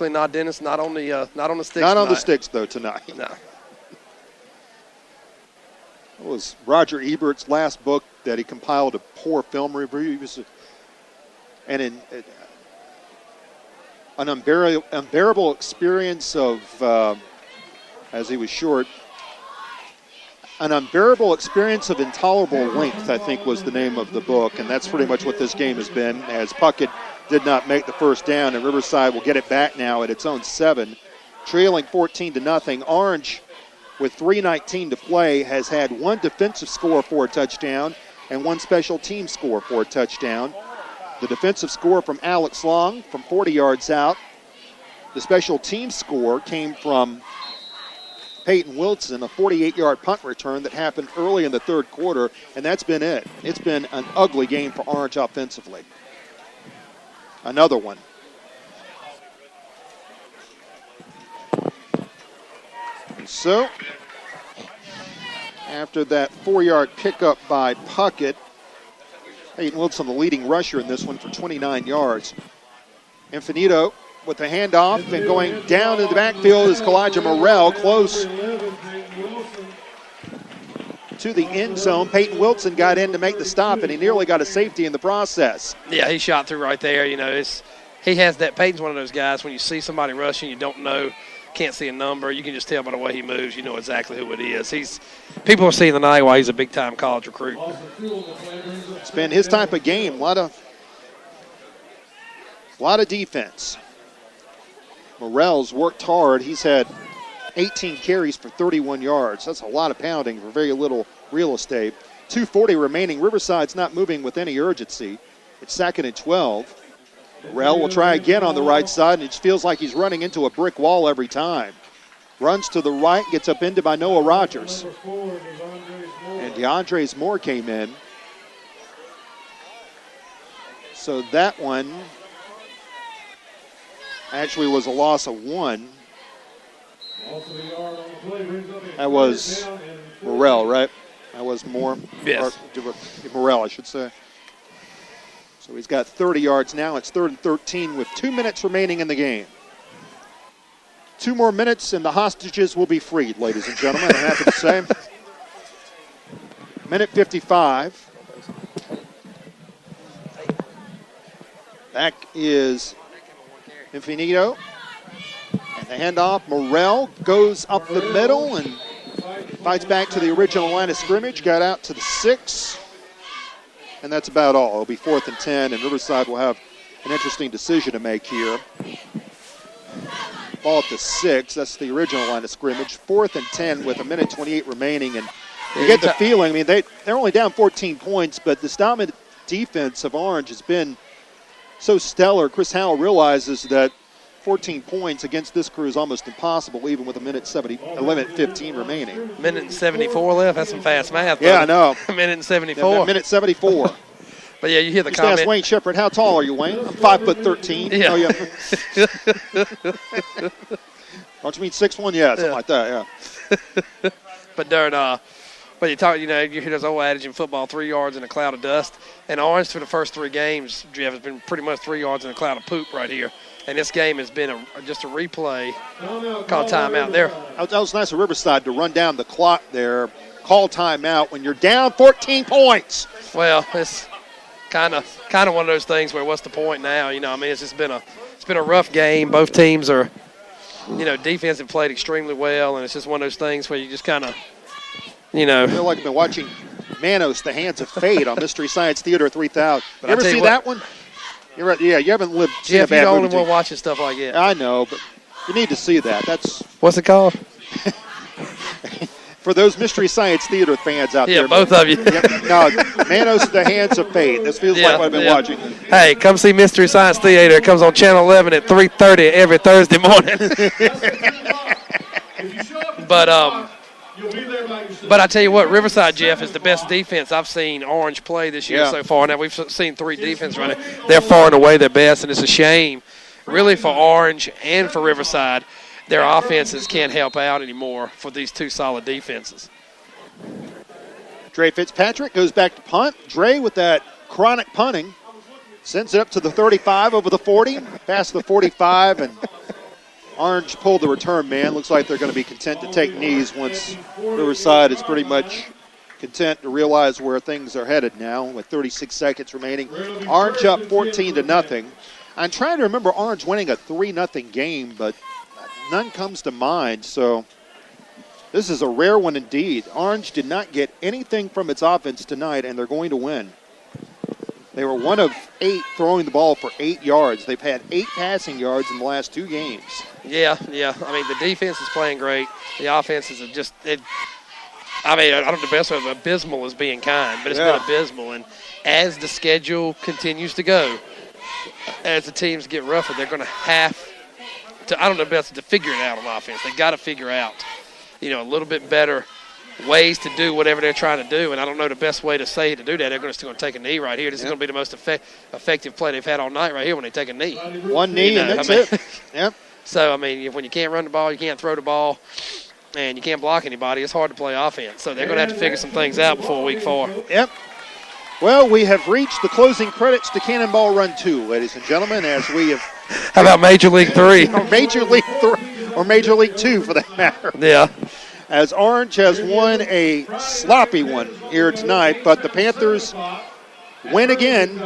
Luckily not Dennis, not on the sticks. Not on tonight. the sticks though tonight. No. It was Roger Ebert's last book that he compiled a poor film review. It was an unbearable experience of, as he was short, an unbearable experience of intolerable length, I think was the name of the book, and that's pretty much what this game has been, as Puckett did not make the first down, and Riverside will get it back now at its own 7, trailing 14-0. Orange, with 3:19 to play, has had one defensive score for a touchdown and one special team score for a touchdown. The defensive score from Alex Long from 40 yards out. The special team score came from Peyton Wilson, a 48-yard punt return that happened early in the third quarter, and that's been it. It's been an ugly game for Orange offensively. Another one. And so, after that 4-yard pickup by Puckett, Peyton Wilson, the leading rusher in this one for 29 yards. Infinito with the handoff and going down in the backfield is Kalijah Morrell, close to the end zone. Peyton Wilson got in to make the stop, and he nearly got a safety in the process. Yeah, he shot through right there. You know, he has that. Peyton's one of those guys, when you see somebody rushing, you don't know, can't see a number. You can just tell by the way he moves. You know exactly who it is. People are seeing tonight why he's a big-time college recruit. It's been his type of game. A lot of defense. Morrell's worked hard. He's had 18 carries for 31 yards. That's a lot of pounding for very little real estate. 2:40 remaining. Riverside's not moving with any urgency. It's 2nd and 12. Morrell will try again on the right side, and it feels like he's running into a brick wall every time. Runs to the right, gets up into by Noah Rogers. And DeAndre Moore came in. So that one actually was a loss of 1. That was Morrell, right? That was Moore? Yes. Morrell, I should say. So he's got 30 yards now. It's 3rd and 13 with 2 minutes remaining in the game. 2 more minutes and the hostages will be freed, ladies and gentlemen, I'm happy to say. Minute 55. Back is Infinito. And the handoff, Morrell goes up the middle and fights back to the original line of scrimmage. Got out to the 6. And that's about all. It'll be 4th and 10, and Riverside will have an interesting decision to make here. Ball at the 6. That's the original line of scrimmage. 4th and 10 with 1:28 remaining. And you get the feeling, I mean, they're only down 14 points, but this dominant defense of Orange has been so stellar. Chris Howell realizes that 14 points against this crew is almost impossible, even with 1:15 remaining. Minute and 74 left. That's some fast math. Yeah, I know. Minute and 74. Yeah, minute 74. But yeah, you hear the Just comment. Ask Wayne Shepard, how tall are you, Wayne? I'm 5'13". Yeah. Oh, yeah. Don't you mean 6'1"? Yeah, something like that, yeah. But during, but you hear those old adage in football, 3 yards in a cloud of dust. And Orange, for the first 3 games, Jeff, has been pretty much 3 yards in a cloud of poop right here. And this game has been just a replay. Call timeout there. That was nice of Riverside to run down the clock there, call timeout when you're down 14 points. Well, it's kind of one of those things where what's the point now? You know, I mean, it's been a rough game. Both teams are, defense have played extremely well, and it's just one of those things where you just kind of, I feel like I've been watching Manos, The Hands of Fate on Mystery Science Theater 3000. You ever see that one? You're right. Yeah, you haven't lived. Jeff, you're the only one watching stuff like that. I know, but you need to see that. What's it called? For those Mystery Science Theater fans out there. Yeah, both of you. No, Manos, The Hands of Fate. This feels like what I've been watching. Hey, come see Mystery Science Theater. It comes on Channel 11 at 3:30 every Thursday morning. But I tell you what, Riverside, Jeff, is the best defense I've seen Orange play this year so far. Now, we've seen 3 defense running. They're far and away their best, and it's a shame, really, for Orange and for Riverside. Their offenses can't help out anymore for these 2 solid defenses. Dre Fitzpatrick goes back to punt. Dre with that chronic punting. Sends it up to the 35 over the 40, past the 45, and Orange pulled the return man. Looks like they're going to be content to take knees once Riverside is pretty much content to realize where things are headed now with 36 seconds remaining. Orange up 14-0. I'm trying to remember Orange winning a 3-0 game, but none comes to mind. So this is a rare one indeed. Orange did not get anything from its offense tonight, and they're going to win. They were 1 of 8 throwing the ball for 8 yards. They've had 8 passing yards in the last 2 games. Yeah. I mean, the defense is playing great. The offense is just I don't know the best way, abysmal is being kind, but it's been abysmal. And as the schedule continues to go, as the teams get rougher, they're going to have to, I don't know best to figure it out on offense. They've got to figure out, a little bit better ways to do whatever they're trying to do. And I don't know the best way to say to do that. They're still going to take a knee right here. This is going to be the most effective play they've had all night right here when they take a knee. One knee and that's it. Yep. So, when you can't run the ball, you can't throw the ball, and you can't block anybody, it's hard to play offense. So they're going to have to figure some things out before week 4. Yep. Well, we have reached the closing credits to Cannonball Run 2, ladies and gentlemen, as we have... How about Major League 3? Or Major League 3, or Major League 2, for that matter. Yeah. As Orange has won a sloppy one here tonight, but the Panthers win again.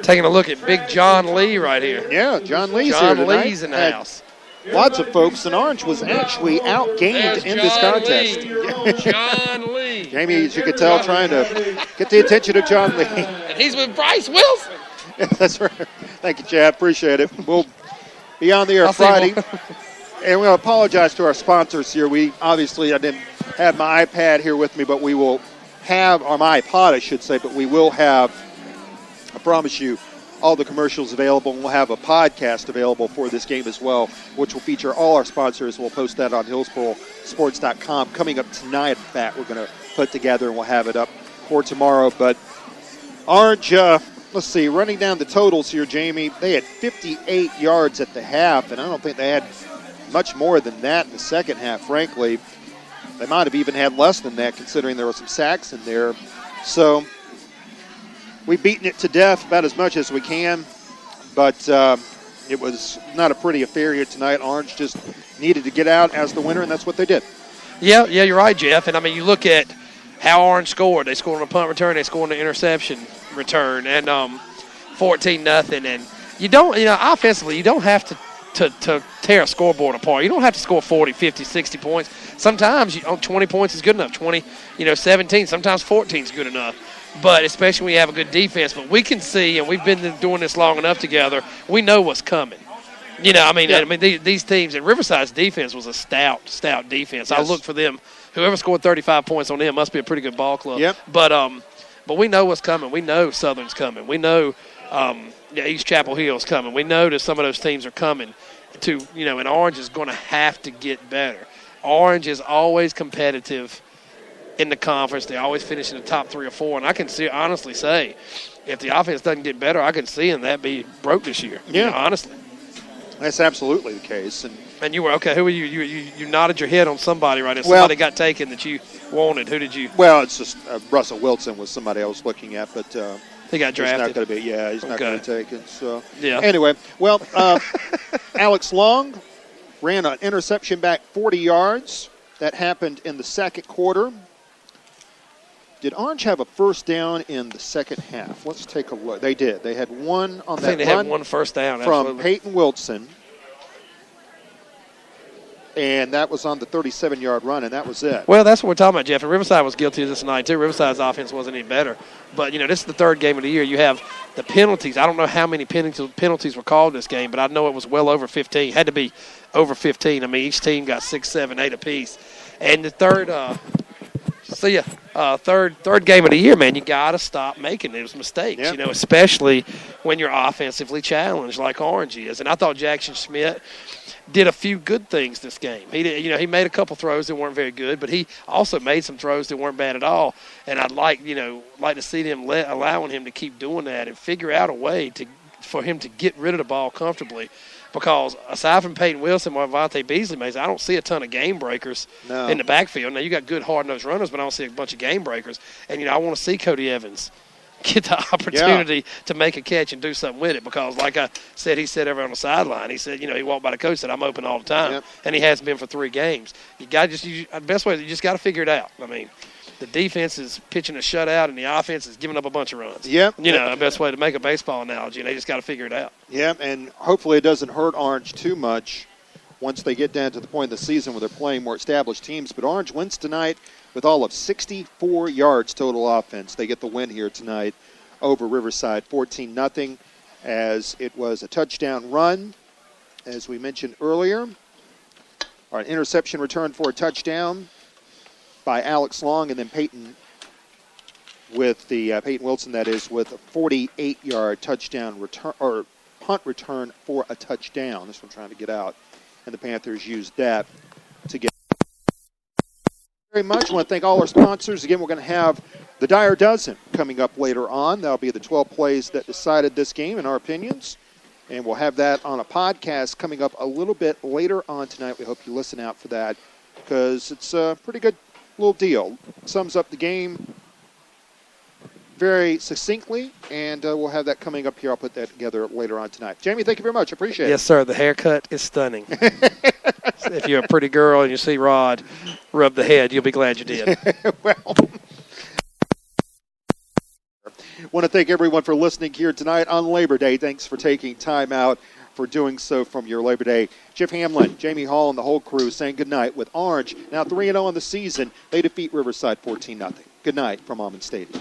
Taking a look at Big John Lee right here. Yeah, John Lee's John here tonight. Lee's in the house. Lots of folks, and Orange was actually outgained in this contest. John Lee. Jamie, as you can tell, trying to get the attention of John Lee. And he's with Bryce Wilson. That's right. Thank you, Chad. Appreciate it. We'll be on the air Friday. And we'll apologize to our sponsors here. I didn't have my iPad here with me, but we will have, or my iPod, I should say, but we will have, I promise you, all the commercials available, and we'll have a podcast available for this game as well, which will feature all our sponsors. We'll post that on hillsborosports.com. Coming up tonight, in fact, we're going to put together, and we'll have it up for tomorrow. But Orange, let's see, running down the totals here, Jamie, they had 58 yards at the half, and I don't think they had much more than that in the second half, frankly. They might have even had less than that, considering there were some sacks in there. So we've beaten it to death about as much as we can, but it was not a pretty affair here tonight. Orange just needed to get out as the winner, and that's what they did. Yeah, you're right, Jeff. And, you look at how Orange scored. They scored on a punt return. They scored on an interception return, and 14-0. And you don't, offensively, you don't have to tear a scoreboard apart. You don't have to score 40, 50, 60 points. Sometimes 20 points is good enough. 20, 17, sometimes 14 is good enough. But especially when you have a good defense. But we can see, and we've been doing this long enough together, we know what's coming. These teams, and Riverside's defense was a stout defense. Yes. I look for them. Whoever scored 35 points on them must be a pretty good ball club. Yep. But we know what's coming. We know Southern's coming. We know East Chapel Hill's coming. We know that some of those teams are coming to, and Orange is going to have to get better. Orange is always competitive in the conference. They always finish in the top 3 or 4. And I can honestly say, if the offense doesn't get better, I can see them that be broke this year. Yeah. Honestly. That's absolutely the case. And you were, okay, who were you? You nodded your head on somebody right now. Somebody got taken that you wanted. Who did you? Well, it's just Russell Wilson was somebody I was looking at, but he got drafted. He's not going to be. Yeah, he's not going to be taken. So yeah. Anyway, well, Alex Long ran an interception back 40 yards. That happened in the second quarter. Did Orange have a first down in the second half? Let's take a look. They did. They had one on that run. I think they had one first down. From absolutely. Peyton Wilson. And that was on the 37-yard run, and that was it. Well, that's what we're talking about, Jeff. And Riverside was guilty of this tonight, too. Riverside's offense wasn't any better. But, this is the third game of the year. You have the penalties. I don't know how many penalties were called this game, but I know it was well over 15. Had to be over 15. Each team got 6, 7, 8 apiece. And the third third game of the year, man, you got to stop making those mistakes, yep. Especially when you're offensively challenged like Orange is. And I thought Jackson Schmidt did a few good things this game. He did, he made a couple throws that weren't very good, but he also made some throws that weren't bad at all. And I'd like to see them allowing him to keep doing that and figure out a way for him to get rid of the ball comfortably. Because aside from Peyton Wilson, what Vontae Beasley makes, I don't see a ton of game breakers in the backfield. Now, you got good hard-nosed runners, but I don't see a bunch of game breakers. And, I want to see Cody Evans get the opportunity to make a catch and do something with it. Because, like I said, he said over on the sideline, he said, he walked by the coach, said, I'm open all the time, and he hasn't been for 3 games. You got the best way is you just got to figure it out. I mean, the defense is pitching a shutout, and the offense is giving up a bunch of runs. Yep. The best way to make a baseball analogy, and they just got to figure it out. Yeah, and hopefully it doesn't hurt Orange too much once they get down to the point of the season where they're playing more established teams. But Orange wins tonight with all of 64 yards total offense. They get the win here tonight over Riverside, 14-0, as it was a touchdown run, as we mentioned earlier. An interception return for a touchdown by Alex Long, and then Peyton Wilson, that is, with a 48-yard touchdown return or punt return for a touchdown. This one trying to get out, and the Panthers used that to get. Very much. I want to thank all our sponsors. Again, we're going to have the Dyer Dozen coming up later on. That'll be the 12 plays that decided this game, in our opinions. And we'll have that on a podcast coming up a little bit later on tonight. We hope you listen out for that because it's a pretty good little deal. Sums up the game very succinctly, and we'll have that coming up here. I'll put that together later on tonight. Jamie, thank you very much. I appreciate it. Yes, sir. The haircut is stunning. If you're a pretty girl and you see Rod rub the head, you'll be glad you did. Well, want to thank everyone for listening here tonight on Labor Day. Thanks for taking time out for doing so from your Labor Day. Jeff Hamlin, Jamie Hall, and the whole crew saying good night with Orange. Now 3-0 in the season. They defeat Riverside 14-0. Good night from Almond Stadium.